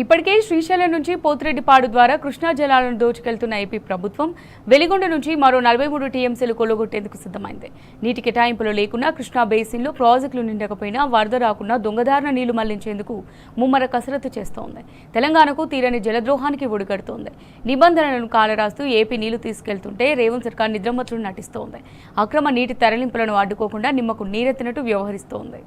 ఇప్పటికే శ్రీశైలం నుంచి పోతిరెడ్డిపాడు ద్వారా కృష్ణా జలాలను దోచుకెళ్తున్న ఏపీ ప్రభుత్వం వెలిగొండ నుంచి మరో 43 టీఎంసీలు కొల్లగొట్టేందుకు సిద్ధమైంది. నీటి కేటాయింపులు లేకున్నా కృష్ణా బేసిన్లో ప్రాజెక్టులు నిండకపోయినా వరద రాకుండా దొంగదారిన నీళ్లు మళ్లించేందుకు ముమ్మర కసరత్తు చేస్తోంది. తెలంగాణకు తీరని జలద్రోహానికి ఒడిగడుతోంది. నిబంధనలను కాలరాస్తూ ఏపీ నీళ్లు తీసుకెళ్తుంటే రేవంత్ సర్కార్ నిద్రమత్తులు నటిస్తోంది. అక్రమ నీటి తరలింపులను అడ్డుకోకుండా నిమ్మకు నీరెత్తినట్టు వ్యవహరిస్తోంది.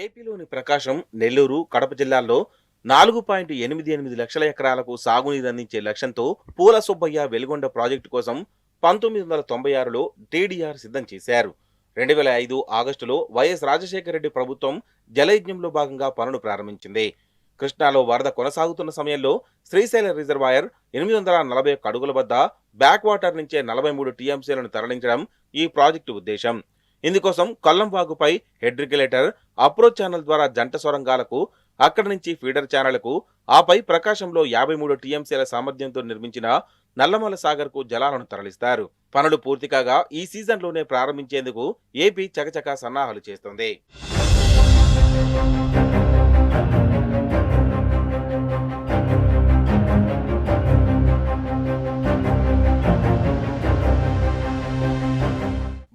ఏపీలోని ప్రకాశం, నెల్లూరు, కడప జిల్లాల్లో 4.88 లక్షల ఎకరాలకు సాగునీరు అందించే లక్ష్యంతో పూల సుబ్బయ్య వెలిగొండ ప్రాజెక్టు కోసం 1996లో టీడీఆర్ సిద్ధం చేశారు. 2005 ఆగస్టులో వైఎస్ రాజశేఖర రెడ్డి ప్రభుత్వం జలయజ్ఞంలో భాగంగా పనులు ప్రారంభించింది. కృష్ణాలో వరద కొనసాగుతున్న సమయంలో శ్రీశైలం రిజర్వాయర్ 841 అడుగుల వద్ద బ్యాక్ వాటర్ నుంచే 43 టీఎంసీలను తరలించడం ఈ ప్రాజెక్టు ఉద్దేశం. ఇందుకోసం కొల్లంవాగుపై హెడ్ రెగ్యులేటర్, అప్రోచ్ ఛానల్ ద్వారా జంట సొరంగాలకు, అక్కడి నుంచి ఫీడర్ ఛానళ్లకు, ఆపై ప్రకాశంలో 53 టీఎంసీల సామర్థ్యంతో నిర్మించిన నల్లమల సాగర్కు జలాలను తరలిస్తారు. పనులు పూర్తి కాగా ఈ సీజన్లోనే ప్రారంభించేందుకు ఏపీ చకచకా సన్నాహాలు చేస్తోంది.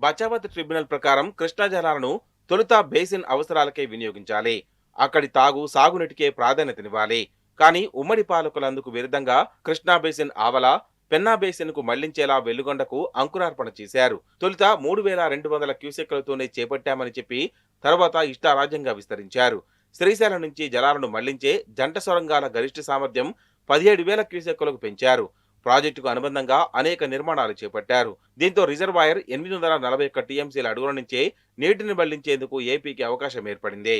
బచావత్ ట్రిబ్యునల్ ప్రకారం కృష్ణా జలాలను తొలుత బేసిన్ అవసరాలకే వినియోగించాలి. అక్కడి సాగునీటికే ప్రాధాన్యతనివ్వాలి. కానీ ఉమ్మడి పాలకులందుకు విరుద్ధంగా కృష్ణా బేసిన్ ఆవల, పెన్నా బేసిన్ కు మళ్లించేలా వెలుగొండకు అంకురార్పణ చేశారు. తొలుత 3200 క్యూసెక్లతోనే చేపట్టామని చెప్పి తర్వాత ఇష్టారాజ్యంగా విస్తరించారు. శ్రీశైలం నుంచి జలాలను మళ్లించే జంట సొరంగాల గరిష్ట సామర్థ్యం 17,000 క్యూసెక్లకు పెంచారు. ప్రాజెక్టుకు అనుబంధంగా అనేక నిర్మాణాలు చేపట్టారు. దీంతో రిజర్వాయర్ 841 టీఎంసీల అడుగుల నుంచే నీటిని మళ్లించేందుకు ఏపీకి అవకాశం ఏర్పడింది.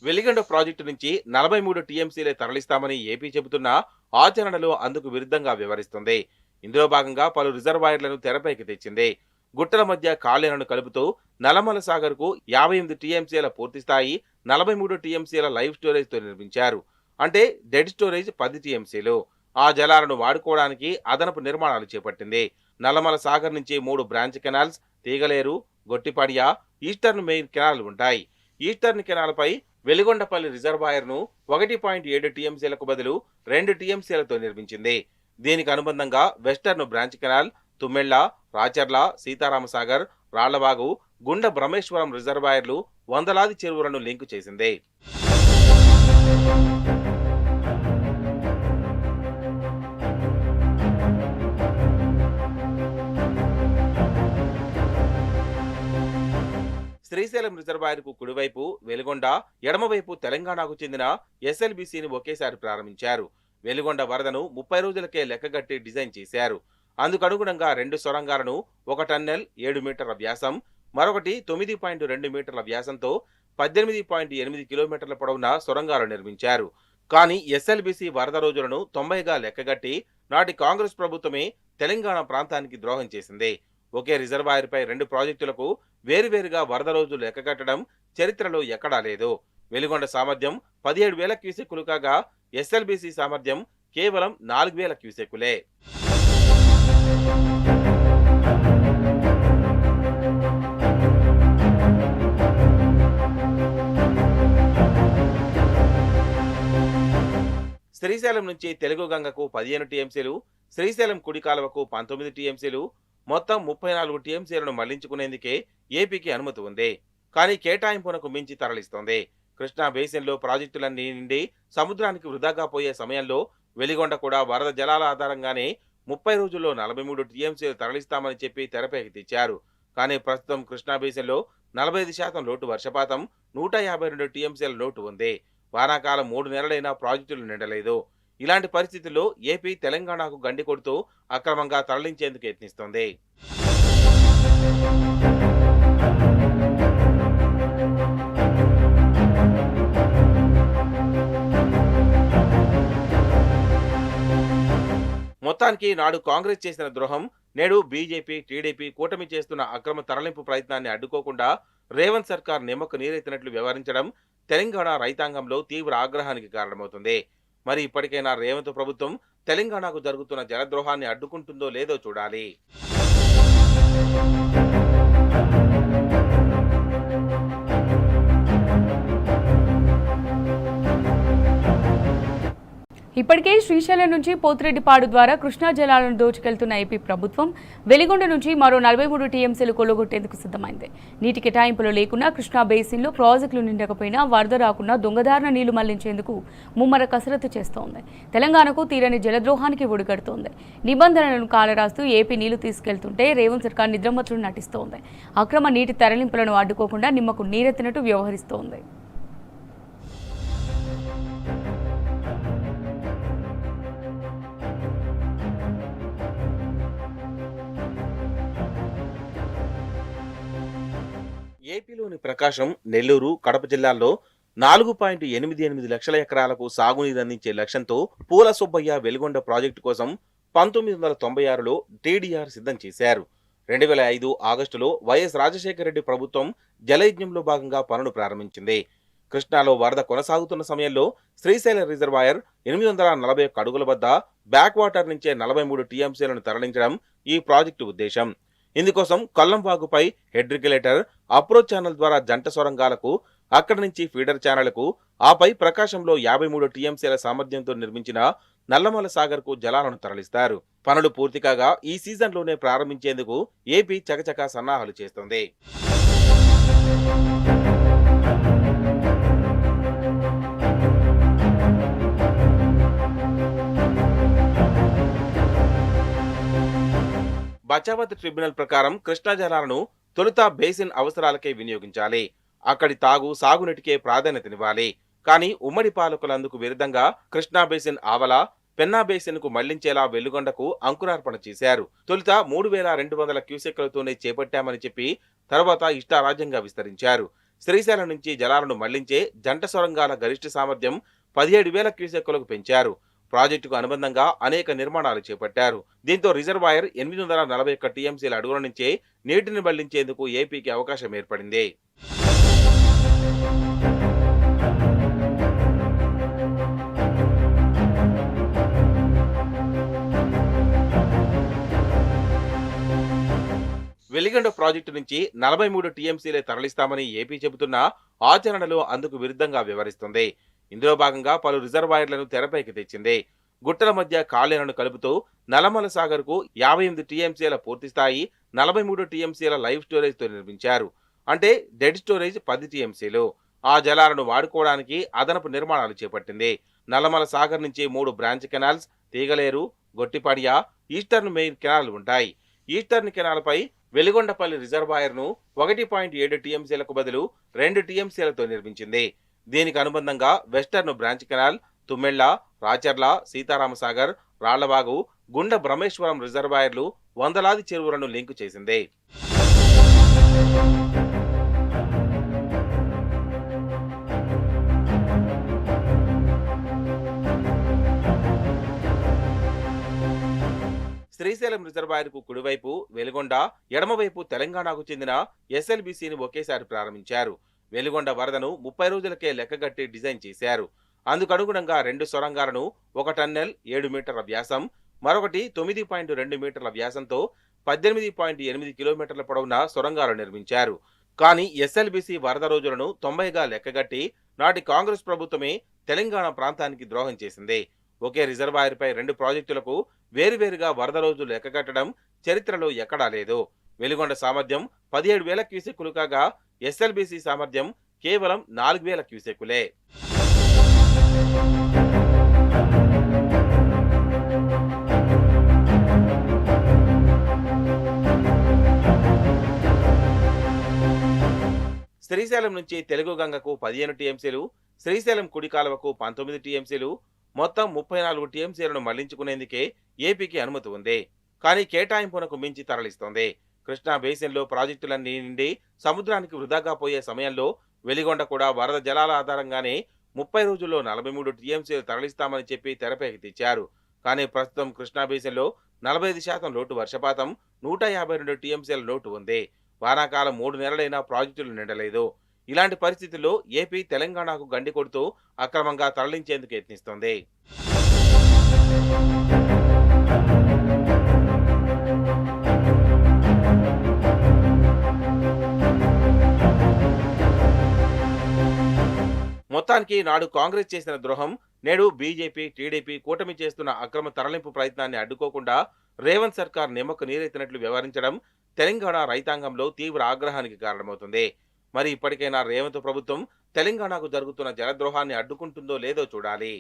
వెలిగొండ ప్రాజెక్టు నుంచి 43 టీఎంసీలే తరలిస్తామని ఏపీ చెబుతున్నా ఆచరణలో అందుకు విరుద్ధంగా వ్యవహరిస్తుంది. ఇందులో భాగంగా పలు రిజర్వాయర్లను తెరపైకి తెచ్చింది. గుట్టల మధ్య ఖాళీలను కలుపుతూ నల్లమల సాగర్ కు 58 టీఎంసీల పూర్తిస్థాయి, 43 టీఎంసీల లైవ్ స్టోరేజ్ తో నిర్మించారు. అంటే డెడ్ స్టోరేజ్ 10 టీఎంసీలు. ఆ జలాలను వాడుకోవడానికి అదనపు నిర్మాణాలు చేపట్టింది. నల్లమల సాగర్ నుంచి 3 branch canals, Teegaleru, Gottipadia, eastern main canal ఉంటాయి. ఈస్టర్న్ కెనాల్ పై వెలిగొండపల్లి రిజర్వాయర్ ను 1.7 టీఎంసీలకు బదులు 2 టీఎంసీలతో నిర్మించింది. దీనికి అనుబంధంగా western branch canal, Tummella, Racherla, Seetharamasagar, Rallavagu, Gunda Brahmeswaram రిజర్వాయర్లు వందలాది చెరువులను లింకు చేసింది. శ్రీశైలం రిజర్వాయర్ కు కుడివైపు వెలిగొండ, ఎడమవైపు తెలంగాణకు చెందిన ఎస్ఎల్బీసీని ఒకేసారి ప్రారంభించారు. వెలిగొండ వరదను 30 రోజులకే లెక్కగట్టి డిజైన్ చేశారు. అందుకనుగుణంగా 2 సొరంగాలను, ఒక టన్నెల్ 7 మీటర్ల వ్యాసం, మరొకటి 9.2 మీటర్ల వ్యాసంతో 18.8 కిలోమీటర్ల పొడవున సొరంగాలు నిర్మించారు. కానీ ఎస్ఎల్బీసీ వరద రోజులను 90గా లెక్కగట్టి నాటి కాంగ్రెస్ ప్రభుత్వమే తెలంగాణ ప్రాంతానికి ద్రోహం చేసింది. ఒకే రిజర్వాయర్ పై 2 ప్రాజెక్టులకు వేరువేరుగా వరద రోజులు లెక్కగట్టడం చరిత్రలో ఎక్కడా లేదు. వెలిగొండ సామర్థ్యం 17,000 క్యూసెక్కులు కాగా ఎస్ఎల్బీసీ సామర్థ్యం కేవలం 4,000 క్యూసెక్కులే. శ్రీశైలం నుంచి తెలుగు గంగకు 15 టీఎంసీలు, శ్రీశైలం కుడి కాలువకు 19 టీఎంసీలు, మొత్తం 34 టీఎంసీలను మళ్లించుకునేందుకే ఏపీకి అనుమతి ఉంది. కానీ కేటాయింపునకు మించి తరలిస్తోంది. కృష్ణా బేసిన్లో ప్రాజెక్టులన్నీ నిండి సముద్రానికి వృధాగా పోయే సమయంలో వెలిగొండ కూడా వరద జలాల ఆధారంగానే 30 రోజుల్లో 43 టీఎంసీలు తరలిస్తామని చెప్పి తెరపైకి తెచ్చారు. కానీ ప్రస్తుతం కృష్ణా బేసిన్లో 45% లోటు వర్షపాతం, 152 టీఎంసీల లోటు ఉంది. వానాకాలం 3 నెలలైనా ప్రాజెక్టులు నిండలేదు. ఇలాంటి పరిస్థితుల్లో ఏపీ తెలంగాణకు గండి కొడుతూ అక్రమంగా తరలించేందుకు యత్నిస్తోంది. మొత్తానికి నాడు కాంగ్రెస్ చేసిన ద్రోహం నేడు బీజేపీ, టీడీపీ కూటమి చేస్తున్న అక్రమ తరలింపు ప్రయత్నాన్ని అడ్డుకోకుండా రేవంత్ సర్కార్ నిమ్మకు నీరెత్తినట్లు వ్యవహరించడం తెలంగాణ రైతాంగంలో తీవ్ర ఆగ్రహానికి కారణమవుతుంది. మరి ఇప్పటికైనా రేవంత్ ప్రభుత్వం తెలంగాణకు జరుగుతున్న జలద్రోహాన్ని అడ్డుకుంటుందో లేదో చూడాలి. ఇప్పటికే శ్రీశైలం నుంచి పోతిరెడ్డిపాడు ద్వారా కృష్ణా జలాలను దోచుకెళ్తున్న ఏపీ ప్రభుత్వం వెలిగొండ నుంచి మరో 43 టీఎంసీలు కొల్లగొట్టేందుకు సిద్ధమైంది. నీటి కేటాయింపులు లేకున్నా కృష్ణా బేసిన్లో ప్రాజెక్టులు నిండకపోయినా వరద రాకుండా దొంగదారుణ నీళ్లు మళ్లించేందుకు ముమ్మర కసరత్తు చేస్తోంది. తెలంగాణకు తీరని జలద్రోహానికి ఒడిగడుతోంది. నిబంధనలను కాలరాస్తూ ఏపీ నీళ్లు తీసుకెళ్తుంటే రేవంత్ సర్కార్ నిద్రమత్తులు నటిస్తోంది. అక్రమ నీటి తరలింపులను అడ్డుకోకుండా నిమ్మకు నీరెత్తినట్టు వ్యవహరిస్తోంది. ఏపీలోని ప్రకాశం, నెల్లూరు, కడప జిల్లాల్లో 4.88 లక్షల ఎకరాలకు సాగునీరు అందించే లక్ష్యంతో పూల సుబ్బయ్య వెలిగొండ ప్రాజెక్టు కోసం 1996లో టీడీఆర్ సిద్ధం చేశారు. 2005 ఆగస్టులో వైఎస్ రాజశేఖర రెడ్డి ప్రభుత్వం జలయజ్ఞంలో భాగంగా పనులు ప్రారంభించింది. కృష్ణాలో వరద కొనసాగుతున్న సమయంలో శ్రీశైల రిజర్వాయర్ 841 అడుగుల వద్ద బ్యాక్ వాటర్ నుంచే 43 టీఎంసీలను తరలించడం ఈ ప్రాజెక్టు ఉద్దేశం. ఇందుకోసం కొల్లంవాగుపై హెడ్ రెగ్యులేటర్, అప్రోచ్ ఛానల్ ద్వారా జంట సొరంగాలకు, అక్కడి నుంచి ఫీడర్ ఛానళ్లకు, ఆపై ప్రకాశంలో 53 టీఎంసీల సామర్థ్యంతో నిర్మించిన నల్లమల సాగర్ కు జలాలను తరలిస్తారు. పనులు పూర్తి కాగా ఈ సీజన్లోనే ప్రారంభించేందుకు ఏపీ చకచకా సన్నాహాలు చేస్తోంది. బచావత్ ట్రిబ్యునల్ ప్రకారం కృష్ణా జలాలను తొలుత బేసిన్ అవసరాలకే వినియోగించాలి. అక్కడి తాగు, సాగునీటికే ప్రాధాన్యతనివ్వాలి. కానీ ఉమ్మడి పాలకులందుకు విరుద్ధంగా కృష్ణా బేసిన్ ఆవల, పెన్నా బేసిన్ కు మళ్లించేలా వెలుగొండకు అంకురార్పణ చేశారు. తొలుత 3200 క్యూసెక్లతోనే చేపట్టామని చెప్పి తర్వాత ఇష్టారాజ్యంగా విస్తరించారు. శ్రీశైలం నుంచి జలాలను మళ్లించే జంట సొరంగాల గరిష్ట సామర్థ్యం 17,000 క్యూసెక్కులకు పెంచారు. ప్రాజెక్టుకు అనుబంధంగా అనేక నిర్మాణాలు చేపట్టారు. దీంతో రిజర్వాయర్ 841 టీఎంసీల అడుగుల నుంచే నీటిని మళ్లించేందుకు ఏపీకి అవకాశం ఏర్పడింది. వెలిగొండ ప్రాజెక్టు నుంచి 43 టీఎంసీలే తరలిస్తామని ఏపీ చెబుతున్నా ఆచరణలో అందుకు విరుద్ధంగా వ్యవహరిస్తుంది. ఇందులో భాగంగా పలు రిజర్వాయర్లను తెరపైకి తెచ్చింది. గుట్టల మధ్య కాళేలను కలుపుతూ నల్లమల సాగర్ కు 58 టీఎంసీల పూర్తిస్థాయి, 43 టీఎంసీల లైవ్ స్టోరేజ్ తో నిర్మించారు. అంటే డెడ్ స్టోరేజ్ 10 టీఎంసీలు. ఆ జలాలను వాడుకోవడానికి అదనపు నిర్మాణాలు చేపట్టింది. నల్లమల సాగర్ నుంచి 3 branch canals, Teegaleru, Gottipadiya, eastern main canal ఉంటాయి. ఈస్టర్న్ కెనాల్ పై వెలిగొండపల్లి రిజర్వాయర్ ను 1.7 టీఎంసీలకు బదులు 2 టీఎంసీలతో నిర్మించింది. దీనికి అనుబంధంగా western branch canal, Tummella, Racherla, Seetharamasagar, Rallavagu, Gunda Brahmeswaram రిజర్వాయర్లు వందలాది చెరువులను లింకు చేసింది. శ్రీశైలం రిజర్వాయర్ కు కుడివైపు వెలిగొండ, ఎడమవైపు తెలంగాణకు చెందిన ఎస్ఎల్బీసీని ఒకేసారి ప్రారంభించారు. వెలిగొండ వరదను 30 రోజులకే లెక్కగట్టి డిజైన్ చేశారు. అందుకనుగుణంగా 2 సొరంగాలను, ఒక టన్నెల్ 7 మీటర్ల వ్యాసం, మరొకటి 9.2 మీటర్ల వ్యాసంతో 18.8 కిలోమీటర్ల పొడవున సొరంగాలు నిర్మించారు. కానీ ఎస్ఎల్బీసీ వరద రోజులను 90గా లెక్కగట్టి నాటి కాంగ్రెస్ ప్రభుత్వమే తెలంగాణ ప్రాంతానికి ద్రోహం చేసింది. ఒకే రిజర్వాయర్పై 2 ప్రాజెక్టులకు వేరువేరుగా వరద రోజులు లెక్కగట్టడం చరిత్రలో ఎక్కడా లేదు. వెలిగొండ సామర్థ్యం 17,000 క్యూసెక్కులు కాగా ఎస్ఎల్బీసీ సామర్థ్యం కేవలం 4,000 క్యూసెక్కులే. శ్రీశైలం నుంచి తెలుగు గంగకు 15 టీఎంసీలు, శ్రీశైలం కుడి కాలువకు 19 టీఎంసీలు, మొత్తం 34 టీఎంసీలను మళ్లించుకునేందుకే ఏపీకి అనుమతి ఉంది. కానీ కేటాయింపునకు మించి తరలిస్తోంది. కృష్ణా బేసిన్లో ప్రాజెక్టులన్నీ నిండి సముద్రానికి వృధాగా పోయే సమయంలో వెలిగొండ కూడా వరద జలాల ఆధారంగానే 30 రోజుల్లో 43 టీఎంసీలు తరలిస్తామని చెప్పి తెరపైకి తెచ్చారు. కానీ ప్రస్తుతం కృష్ణా బేసిన్లో 45% లోటు వర్షపాతం, 152 టీఎంసీల లోటు ఉంది. వానాకాలం 3 నెలలైనా ప్రాజెక్టులు నిండలేదు. ఇలాంటి పరిస్థితుల్లో ఏపీ తెలంగాణకు గండి కొడుతూ అక్రమంగా తరలించేందుకు యత్నిస్తోంది. మొత్తానికి నాడు కాంగ్రెస్ చేసిన ద్రోహం, నేడు బీజేపీ, టీడీపీ కూటమి చేస్తున్న అక్రమ తరలింపు ప్రయత్నాన్ని అడ్డుకోకుండా రేవంత్ సర్కార్ నిమ్మకు నీరెత్తినట్లు వ్యవహరించడం తెలంగాణ రైతాంగంలో తీవ్ర ఆగ్రహానికి కారణమవుతుంది. మరి ఇప్పటికైనా రేవంత్ ప్రభుత్వం తెలంగాణకు జరుగుతున్న జలద్రోహాన్ని అడ్డుకుంటుందో లేదో చూడాలి.